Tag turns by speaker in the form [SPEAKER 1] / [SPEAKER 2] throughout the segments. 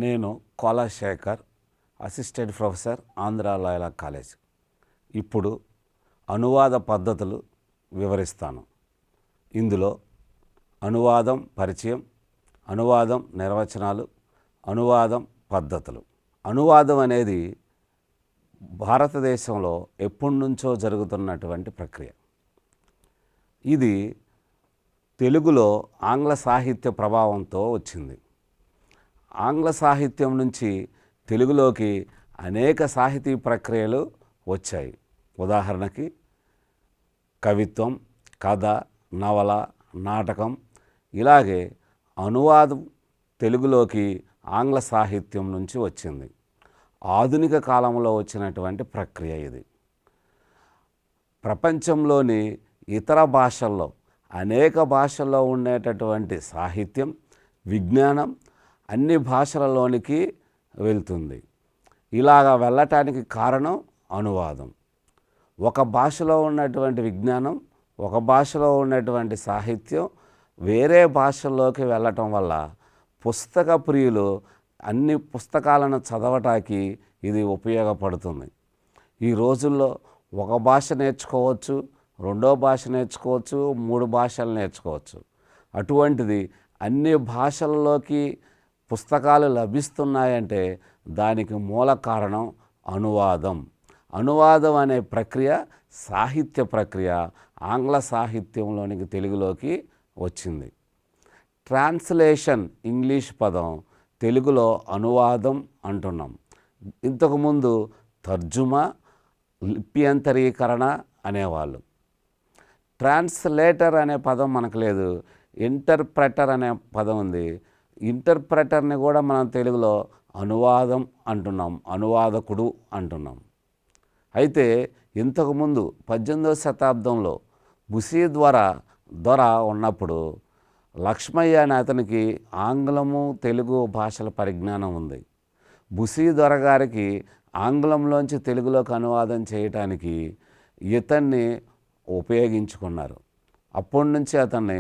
[SPEAKER 1] నేను Kola Shekhar, assistant professor, Andhra లాయలా college. ఇప్పుడు అనువాద పద్ధతులు వివరిస్తాను. ఇందులో అనువాదం పరిచయం, అనువాదం నిర్వచనాలు, అనువాదం పద్ధతులు. అనువాదం అనేది భారతదేశంలో ఎప్పటి నుంచో జరుగుతున్నటువంటి ప్రక్రియ. ఇది తెలుగులో ఆంగ్ల సాహిత్య ప్రభావంతో వచ్చింది. ఆంగ్ల సాహిత్యం నుంచి తెలుగులోకి అనేక సాహితీ ప్రక్రియలు వచ్చాయి. ఉదాహరణకి కవిత్వం, కథ, నవల, నాటకం. ఇలాగే అనువాదం తెలుగులోకి ఆంగ్ల సాహిత్యం నుంచి వచ్చింది. ఆధునిక కాలంలో వచ్చినటువంటి ప్రక్రియ ఇది. ప్రపంచంలోని ఇతర భాషల్లో, అనేక భాషల్లో ఉండేటటువంటి సాహిత్యం, విజ్ఞానం అన్ని భాషలలోనికి వెళ్తుంది. ఇలాగా వెళ్ళటానికి కారణం అనువాదం. ఒక భాషలో ఉన్నటువంటి విజ్ఞానం, ఒక భాషలో ఉన్నటువంటి సాహిత్యం వేరే భాషల్లోకి వెళ్ళటం వల్ల పుస్తక ప్రియులు అన్ని పుస్తకాలను చదవటానికి ఇది ఉపయోగపడుతుంది. ఈ రోజుల్లో ఒక భాష నేర్చుకోవచ్చు, రెండో భాష నేర్చుకోవచ్చు, 3 భాషలు నేర్చుకోవచ్చు. అటువంటిది అన్ని భాషల్లోకి పుస్తకాలు లభిస్తున్నాయంటే దానికి మూల కారణం అనువాదం. అనువాదం అనే ప్రక్రియ సాహిత్య ప్రక్రియ ఆంగ్ల సాహిత్యంలోనికి తెలుగులోకి వచ్చింది. ట్రాన్స్లేషన్ ఇంగ్లీష్ పదం, తెలుగులో అనువాదం అంటున్నాం. ఇంతకుముందు తర్జుమా, లిప్యంతరీకరణ అనేవాళ్ళు. ట్రాన్స్లేటర్ అనే పదం మనకు లేదు, ఇంటర్ప్రెటర్ అనే పదం ఉంది. ఇంటర్ప్రెటర్ని కూడా మనం తెలుగులో అనువాదం అంటున్నాం, అనువాదకుడు అంటున్నాం. అయితే ఇంతకుముందు 18వ శతాబ్దంలో బుసీ దొర ఉన్నప్పుడు లక్ష్మయ్య అనే అతనికి ఆంగ్లము, తెలుగు భాషల పరిజ్ఞానం ఉంది. బుసీ దొర గారికి ఆంగ్లంలోంచి తెలుగులోకి అనువాదం చేయటానికి ఇతన్ని ఉపయోగించుకున్నారు. అప్పటి నుంచి అతన్ని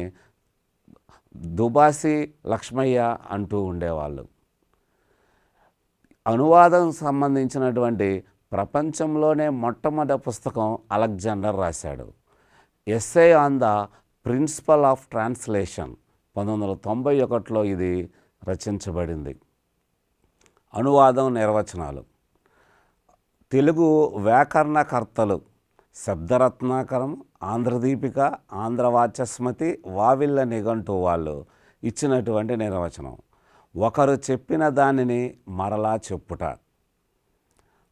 [SPEAKER 1] దుబాసి లక్ష్మయ్య అంటూ ఉండేవాళ్ళు. అనువాదం సంబంధించినటువంటి ప్రపంచంలోనే మొట్టమొదటి పుస్తకం అలెగ్జాండర్ రాశాడు. Essay on the principle of translation 1991లో ఇది రచించబడింది. అనువాదం నిర్వచనాలు. తెలుగు వ్యాకరణకర్తలు శబ్దరత్నాకరం, ఆంధ్రదీపిక, ఆంధ్రవాచస్మతి, వావిళ్ళ నిఘంటు వాళ్ళు ఇచ్చినటువంటి నిర్వచనం. ఒకరు చెప్పిన దానిని మరలా చెప్పుట.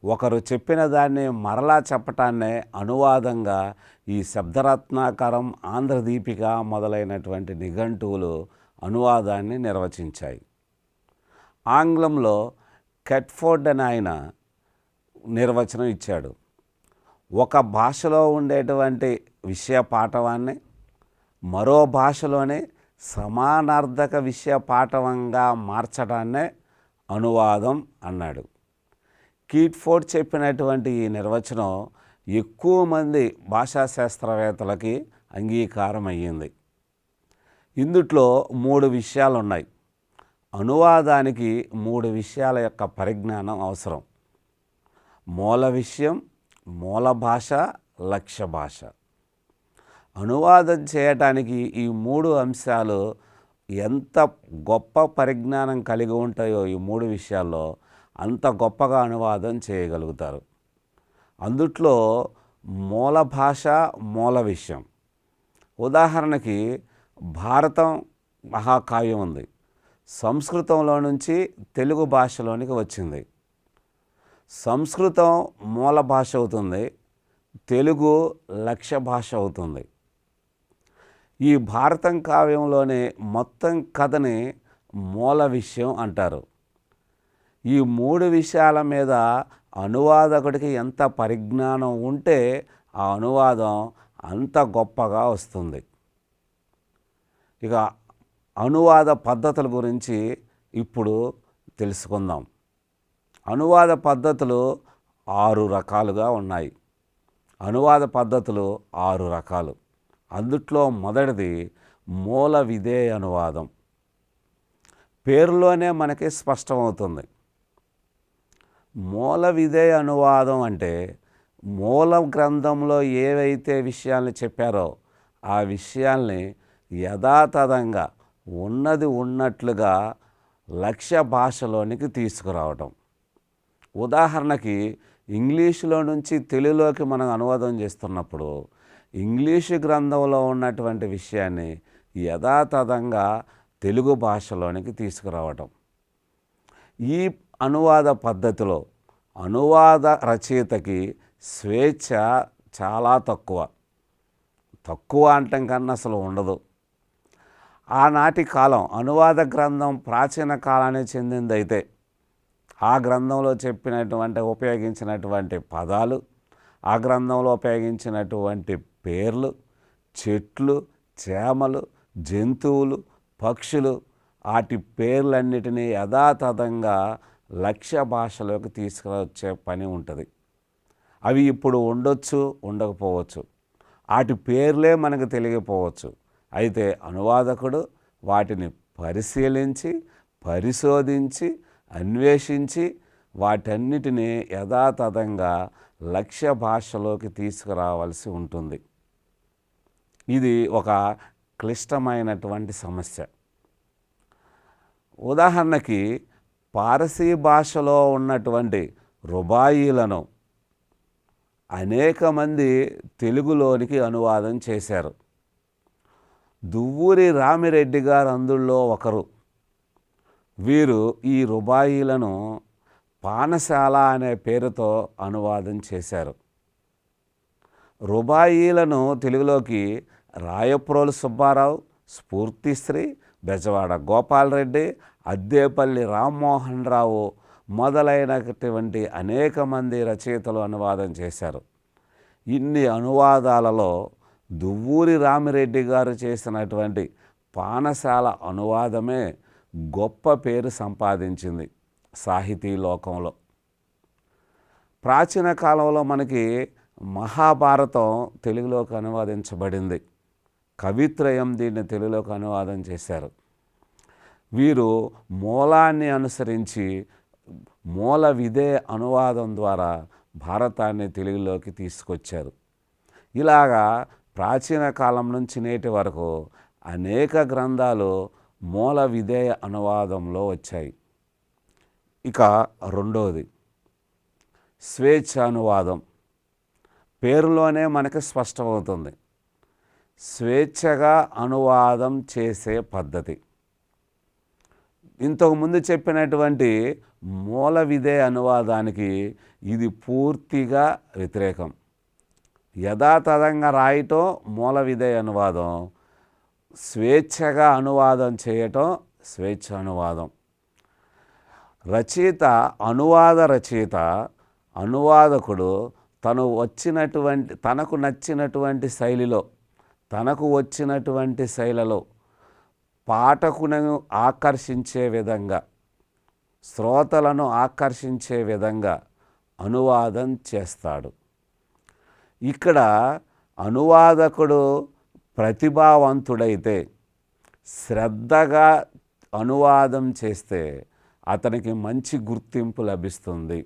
[SPEAKER 1] ఒకరు చెప్పిన దాన్ని మరలా చెప్పటాన్నే అనువాదంగా ఈ శబ్దరత్నాకరం, ఆంధ్రదీపిక మొదలైనటువంటి నిఘంటువులు అనువాదాన్ని నిర్వచించాయి. ఆంగ్లంలో కెట్ఫోర్డ్ అని ఆయన నిర్వచనం ఇచ్చాడు. ఒక భాషలో ఉండేటువంటి విషయ పాఠవాన్ని మరో భాషలోనే సమానార్థక విషయ పాఠవంగా మార్చడాన్నే అనువాదం అన్నాడు. కిట్ఫోర్డ్ చెప్పినటువంటి ఈ నిర్వచనం ఎక్కువ మంది భాషా శాస్త్రవేత్తలకి అంగీకారం అయ్యింది. ఇందుట్లో 3 విషయాలు ఉన్నాయి. అనువాదానికి 3 విషయాల యొక్క పరిజ్ఞానం అవసరం. మూల విషయం, మూల భాష, లక్ష్య భాష. అనువాదం చేయటానికి ఈ 3 అంశాలు ఎంత గొప్ప పరిజ్ఞానం కలిగి ఉంటాయో ఈ 3 విషయాల్లో అంత గొప్పగా అనువాదం చేయగలుగుతారు. అందుట్లో మూల భాష, మూల విషయం. ఉదాహరణకి భారతం మహాకావ్యం ఉంది. సంస్కృతంలో నుంచి తెలుగు భాషలోనికి వచ్చింది. సంస్కృతం మూల భాష అవుతుంది, తెలుగు లక్ష్య భాష అవుతుంది. ఈ భారతం కావ్యంలోని మొత్తం కథని మూల విషయం అంటారు. ఈ 3 విషయాల మీద అనువాదకుడికి ఎంత పరిజ్ఞానం ఉంటే ఆ అనువాదం అంత గొప్పగా వస్తుంది. ఇక అనువాద పద్ధతుల గురించి ఇప్పుడు తెలుసుకుందాం. అనువాద పద్ధతులు 6 రకాలుగా ఉన్నాయి. అనువాద పద్ధతులు 6 రకాలు. అందుట్లో మొదటిది మూల విధేయ అనువాదం. పేరులోనే మనకి స్పష్టమవుతుంది. మూల విధేయ అనువాదం అంటే మూల గ్రంథంలో ఏవైతే విషయాల్ని చెప్పారో ఆ విషయాల్ని యథాతథంగా ఉన్నది ఉన్నట్లుగా లక్ష్య భాషలోనికి తీసుకురావటం. ఉదాహరణకి ఇంగ్లీషులో నుంచి తెలుగులోకి మనం అనువాదం చేస్తున్నప్పుడు ఇంగ్లీషు గ్రంథంలో ఉన్నటువంటి విషయాన్ని యథాతథంగా తెలుగు భాషలోనికి తీసుకురావటం. ఈ అనువాద పద్ధతిలో అనువాద రచయితకి స్వేచ్ఛ చాలా తక్కువ అంటం కన్నా అసలు ఉండదు. ఆనాటి కాలం అనువాద గ్రంథం ప్రాచీన కాలానికి చెందిందైతే ఆ గ్రంథంలో ఉపయోగించినటువంటి పదాలు, ఆ గ్రంథంలో ఉపయోగించినటువంటి పేర్లు, చెట్లు, చేమలు, జంతువులు, పక్షులు, వాటి పేర్లన్నిటినీ యథాతథంగా లక్ష్య భాషలోకి తీసుకువచ్చే పని ఉంటుంది. అవి ఇప్పుడు ఉండొచ్చు, ఉండకపోవచ్చు, వాటి పేర్లే మనకు తెలియకపోవచ్చు. అయితే అనువాదకుడు వాటిని పరిశీలించి, పరిశోధించి, అన్వేషించి వాటన్నిటినీ యథాతథంగా లక్ష్య భాషలోకి తీసుకురావాల్సి ఉంటుంది. ఇది ఒక క్లిష్టమైనటువంటి సమస్య. ఉదాహరణకి పారసీ భాషలో ఉన్నటువంటి రుబాయిలను అనేక మంది తెలుగులోనికి అనువాదం చేశారు. దువ్వూరి రామిరెడ్డి గారు అందులో ఒకరు. వీరు ఈ రుబాయిలను పానశాల అనే పేరుతో అనువాదం చేశారు. రుబాయిలను తెలుగులోకి రాయప్రోలు సుబ్బారావు, స్ఫూర్తిశ్రీ, బెజవాడ గోపాలరెడ్డి, అద్దేపల్లి రామ్మోహన్ రావు మొదలైనటువంటి అనేక మంది రచయితలు అనువాదం చేశారు. ఇన్ని అనువాదాలలో దువ్వూరి రామిరెడ్డి గారు చేసినటువంటి పానశాల అనువాదమే గొప్ప పేరు సంపాదించింది సాహితీ లోకంలో. ప్రాచీన కాలంలో మనకి మహాభారతం తెలుగులోకి అనువాదించబడింది. కవిత్రయం దీన్ని తెలుగులోకి అనువాదం చేశారు. వీరు మూలాన్ని అనుసరించి మూల విధేయ అనువాదం ద్వారా భారతాన్ని తెలుగులోకి తీసుకొచ్చారు. ఇలాగా ప్రాచీన కాలం నుంచి నేటి వరకు అనేక గ్రంథాలు మూల విధేయ అనువాదంలో వచ్చాయి. ఇక రెండవది స్వేచ్ఛ అనువాదం. పేరులోనే మనకి స్పష్టమవుతుంది. స్వేచ్ఛగా అనువాదం చేసే పద్ధతి. ఇంతకుముందు చెప్పినటువంటి మూల విధేయ అనువాదానికి ఇది పూర్తిగా వ్యతిరేకం. యథాతథంగా రాయటం మూల విధేయ అనువాదం, స్వేచ్ఛగా అనువాదం చేయటం స్వేచ్ఛ అనువాదం. రచయిత అనువాదకుడు తనకు నచ్చినటువంటి శైలిలో, తనకు వచ్చినటువంటి శైలిలో పాఠకులను ఆకర్షించే విధంగా, శ్రోతలను ఆకర్షించే విధంగా అనువాదం చేస్తాడు. ఇక్కడ అనువాదకుడు ప్రతిభావంతుడైతే, శ్రద్ధగా అనువాదం చేస్తే అతనికి మంచి గుర్తింపు లభిస్తుంది.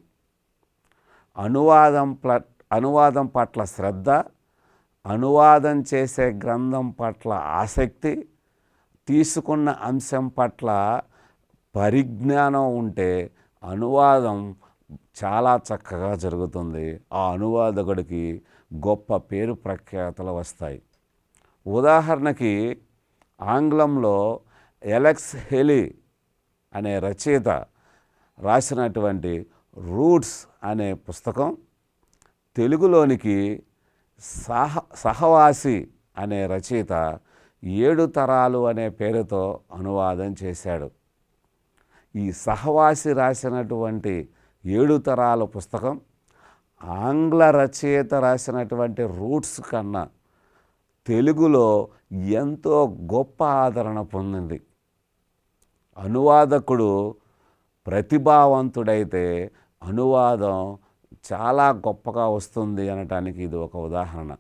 [SPEAKER 1] అనువాదం పట్ల శ్రద్ధ, అనువాదం చేసే గ్రంథం పట్ల ఆసక్తి, తీసుకున్న అంశం పట్ల పరిజ్ఞానం ఉంటే అనువాదం చాలా చక్కగా జరుగుతుంది. ఆ అనువాదకుడికి గొప్ప పేరు ప్రఖ్యాతలు వస్తాయి. ఉదాహరణకి ఆంగ్లంలో ఎలెక్స్ హెలీ అనే రచయిత రాసినటువంటి రూట్స్ అనే పుస్తకం తెలుగులోనికి సహవాసి అనే రచయిత 7 తరాలు అనే పేరుతో అనువాదం చేశాడు. ఈ సహవాసి రాసినటువంటి 7 తరాల పుస్తకం ఆంగ్ల రచయిత రాసినటువంటి రూట్స్ కన్నా తెలుగులో ఎంతో గొప్ప ఆదరణ పొందింది. అనువాదకుడు ప్రతిభావంతుడైతే అనువాదం చాలా గొప్పగా వస్తుంది అనటానికి ఇది ఒక ఉదాహరణ.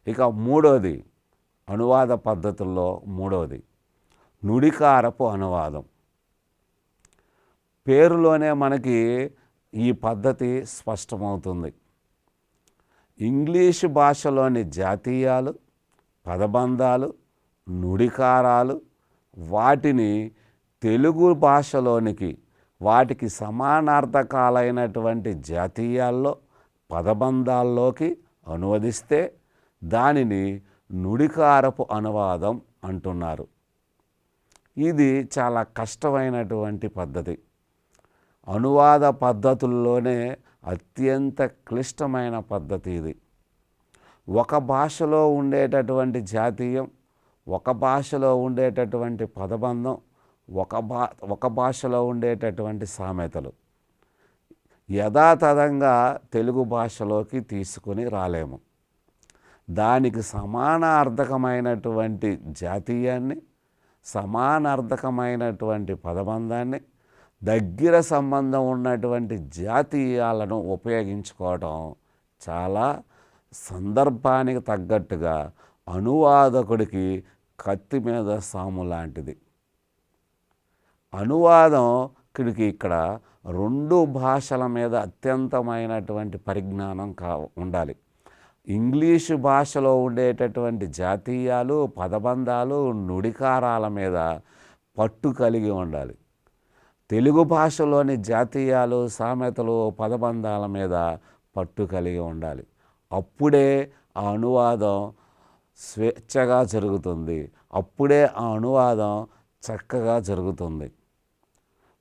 [SPEAKER 1] ఇక మూడవది, అనువాద పద్ధతుల్లో మూడవది నుడికారపు అనువాదం. పేరులోనే మనకి ఈ పద్ధతి స్పష్టమవుతుంది. ఇంగ్లీషు భాషలోని జాతీయాలు, పదబంధాలు, నుడికారాలు వాటిని తెలుగు భాషలోనికి వాటికి సమానార్థకాలైనటువంటి జాతీయాల్లో పదబంధాల్లోకి అనువదిస్తే దానిని నుడికారపు అనువాదం అంటున్నారు. ఇది చాలా కష్టమైనటువంటి పద్ధతి. అనువాద పద్ధతుల్లోనే అత్యంత క్లిష్టమైన పద్ధతి ఇది. ఒక భాషలో ఉండేటటువంటి జాతీయం, ఒక భాషలో ఉండేటటువంటి పదబంధం, ఒక భాషలో ఉండేటటువంటి సామెతలు యథాతథంగా తెలుగు భాషలోకి తీసుకుని రాలేము. దానికి సమానార్థకమైనటువంటి జాతీయాన్ని, సమానార్థకమైనటువంటి పదబంధాన్ని, దగ్గర సంబంధం ఉన్నటువంటి జాతీయాలను ఉపయోగించుకోవడం చాలా సందర్భానికి తగ్గట్టుగా అనువాదకుడికి కత్తి మీద సాము లాంటిది. అనువాదకుడికి ఇక్కడ రెండు భాషల మీద అత్యంతమైనటువంటి పరిజ్ఞానం ఉండాలి. ఇంగ్లీషు భాషలో ఉండేటటువంటి జాతీయాలు, పదబంధాలు, నుడికారాల మీద పట్టు కలిగి ఉండాలి. తెలుగు భాషలోని జాతీయాలు, సామెతలు, పదబంధాల మీద పట్టు కలిగి ఉండాలి. అప్పుడే ఆ అనువాదం స్వేచ్ఛగా జరుగుతుంది. అప్పుడే ఆ అనువాదం చక్కగా జరుగుతుంది.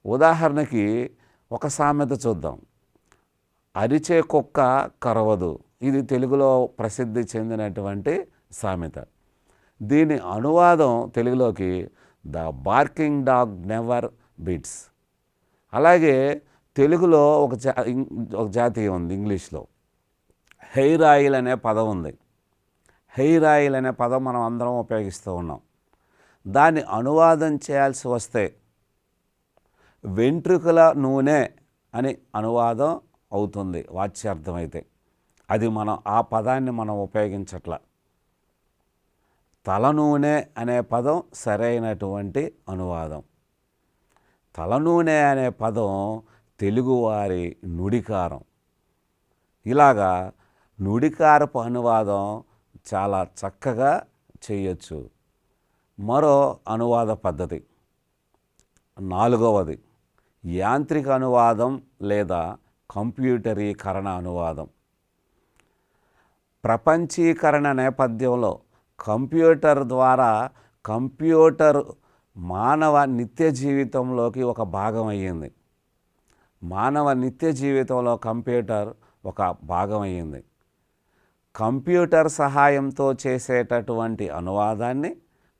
[SPEAKER 1] ఉదాహరణకి ఒక సామెత చూద్దాం. అరిచే కుక్క కరవదు. ఇది తెలుగులో ప్రసిద్ధి చెందినటువంటి సామెత. దీని అనువాదం తెలుగులోకి the barking dog never bites. అలాగే తెలుగులో ఒక జాతీయం ఉంది. ఇంగ్లీష్లో హెయిర్ ఆయిల్ అనే పదం ఉంది. హెయిర్ ఆయిల్ అనే పదం మనం అందరం ఉపయోగిస్తూ ఉన్నాం. దాన్ని అనువాదం చేయాల్సి వస్తే వెంట్రుకల నూనె అని అనువాదం అవుతుంది వాచ్యార్థమైతే. అది మనం ఆ పదాన్ని మనం ఉపయోగించట్ల. తల నూనె అనే పదం సరైనటువంటి అనువాదం. తలనూనె అనే పదం తెలుగువారి నుడికారం. ఇలాగా నుడికారపు అనువాదం చాలా చక్కగా చేయొచ్చు. మరో అనువాద పద్ధతి నాలుగవది యాంత్రిక అనువాదం లేదా కంప్యూటరీకరణ అనువాదం. ప్రపంచీకరణ నేపథ్యంలో కంప్యూటర్ ద్వారా కంప్యూటర్ మానవ నిత్య జీవితంలోకి ఒక భాగం అయ్యింది. మానవ నిత్య జీవితంలో కంప్యూటర్ ఒక భాగం అయ్యింది. కంప్యూటర్ సహాయంతో చేసేటటువంటి అనువాదాన్ని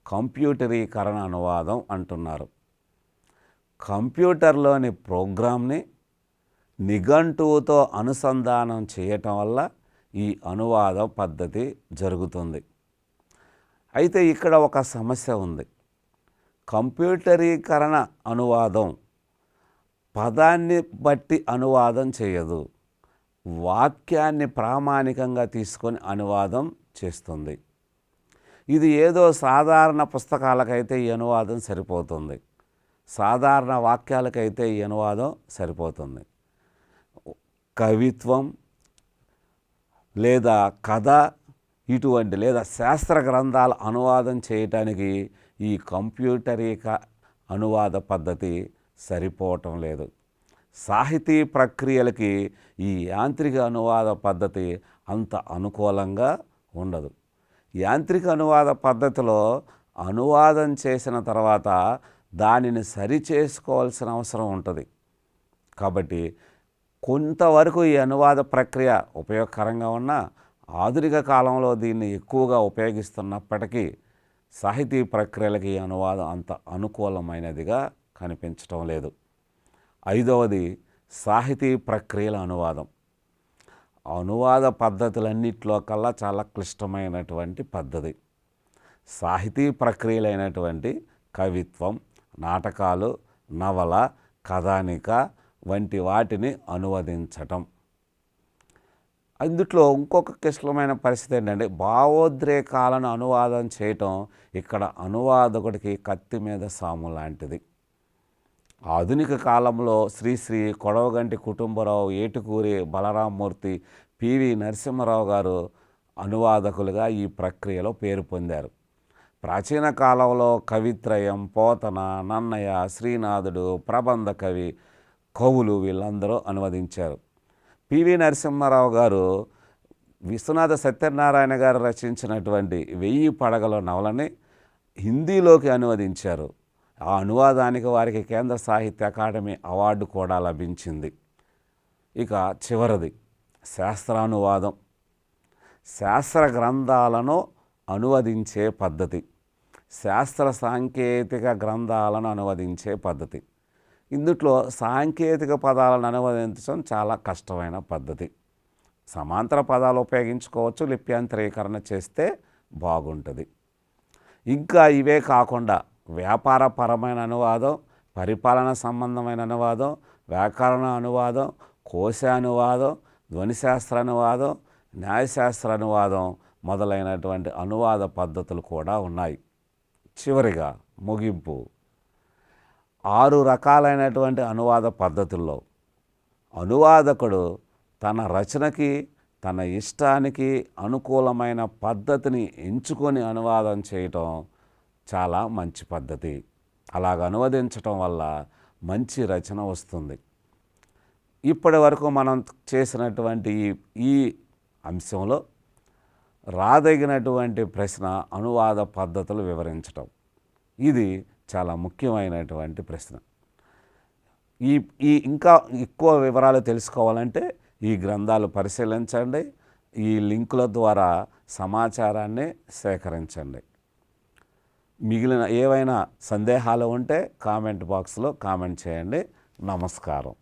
[SPEAKER 1] కంప్యూటరీకరణ అనువాదం అంటున్నారు. కంప్యూటర్లోని ప్రోగ్రామ్ని నిఘంటువుతో అనుసంధానం చేయటం వల్ల ఈ అనువాద పద్ధతి జరుగుతుంది. అయితే ఇక్కడ ఒక సమస్య ఉంది. కంప్యూటరీకరణ అనువాదం పదాన్ని బట్టి అనువాదం చేయదు. వాక్యాన్ని ప్రామాణికంగా తీసుకొని అనువాదం చేస్తుంది. ఇది ఏదో సాధారణ పుస్తకాలకైతే ఈ అనువాదం సరిపోతుంది. సాధారణ వాక్యాలకైతే ఈ అనువాదం సరిపోతుంది. కవిత్వం లేదా కథ ఇటువంటి లేదా శాస్త్ర గ్రంథాల అనువాదం చేయటానికి ఈ కంప్యూటరీక అనువాద పద్ధతి సరిపోవటం లేదు. సాహితీ ప్రక్రియలకి ఈ యాంత్రిక అనువాద పద్ధతి అంత అనుకూలంగా ఉండదు. యాంత్రిక అనువాద పద్ధతిలో అనువాదం చేసిన తర్వాత దానిని సరిచేసుకోవాల్సిన అవసరం ఉంటుంది. కాబట్టి కొంతవరకు ఈ అనువాద ప్రక్రియ ఉపయోగకరంగా ఉన్నా ఆధునిక కాలంలో దీన్ని ఎక్కువగా ఉపయోగిస్తున్నప్పటికీ సాహితీ ప్రక్రియలకి ఈ అనువాదం అంత అనుకూలమైనదిగా కనిపించటం లేదు. ఐదవది సాహితీ ప్రక్రియల అనువాదం. అనువాద పద్ధతులన్నింటిలో కల్లా చాలా క్లిష్టమైనటువంటి పద్ధతి. సాహితీ ప్రక్రియలైనటువంటి కవిత్వం, నాటకాలు, నవల, కథానిక వంటి వాటిని అనువదించటం. అందుట్లో ఇంకొక క్లిష్టమైన పరిస్థితి ఏంటంటే భావోద్రేకాలను అనువాదం చేయటం ఇక్కడ అనువాదకుడికి కత్తి మీద సాము లాంటిది. ఆధునిక కాలంలో శ్రీశ్రీ, కొడవగంటి కుటుంబరావు, ఏటుకూరి బలరామమూర్తి, పివి నరసింహారావు గారు అనువాదకులుగా ఈ ప్రక్రియలో పేరు పొందారు. ప్రాచీన కాలంలో కవిత్రయం, పోతన, నన్నయ, శ్రీనాథుడు, ప్రబంధ కవి, కవులు వీళ్ళందరూ అనువదించారు. పివి నరసింహారావు గారు విశ్వనాథ సత్యనారాయణ గారు రచించినటువంటి 1000 పడగల నవలని హిందీలోకి అనువదించారు. ఆ అనువాదానికి వారికి కేంద్ర సాహిత్య అకాడమీ అవార్డు కూడా లభించింది. ఇక చివరిది శాస్త్రానువాదం. శాస్త్ర గ్రంథాలను అనువదించే పద్ధతి, శాస్త్ర సాంకేతిక గ్రంథాలను అనువదించే పద్ధతి. ఇందుట్లో సాంకేతిక పదాలను అనువదించడం చాలా కష్టమైన పద్ధతి. సమాంతర పదాలు ఉపయోగించుకోవచ్చు, లిప్యాంతరీకరణ చేస్తే బాగుంటుంది. ఇంకా ఇవే కాకుండా వ్యాపారపరమైన అనువాదం, పరిపాలన సంబంధమైన అనువాదం, వ్యాకరణ అనువాదం, కోశానువాదం, ధ్వనిశాస్త్ర అనువాదం, న్యాయశాస్త్ర అనువాదం మొదలైనటువంటి అనువాద పద్ధతులు కూడా ఉన్నాయి. చివరిగా ముగింపు, 6 రకాలైనటువంటి అనువాద పద్ధతుల్లో అనువాదకుడు తన రచనకి, తన ఇష్టానికి అనుకూలమైన పద్ధతిని ఎంచుకొని అనువాదం చేయటం చాలా మంచి పద్ధతి. అలాగ అనువదించటం వల్ల మంచి రచన వస్తుంది. ఇప్పటి వరకు మనం చేసినటువంటి ఈ అంశంలో రాదగినటువంటి ప్రశ్న అనువాద పద్ధతులు వివరించటం. ఇది చాలా ముఖ్యమైనటువంటి ప్రశ్న. ఈ ఈ ఇంకా ఎక్కువ వివరాలు తెలుసుకోవాలంటే ఈ గ్రంథాలు పరిశీలించండి. ఈ లింకుల ద్వారా సమాచారాన్ని సేకరించండి. మిగిలిన ఏవైనా సందేహాలు ఉంటే కామెంట్ బాక్స్లో కామెంట్ చేయండి. నమస్కారం.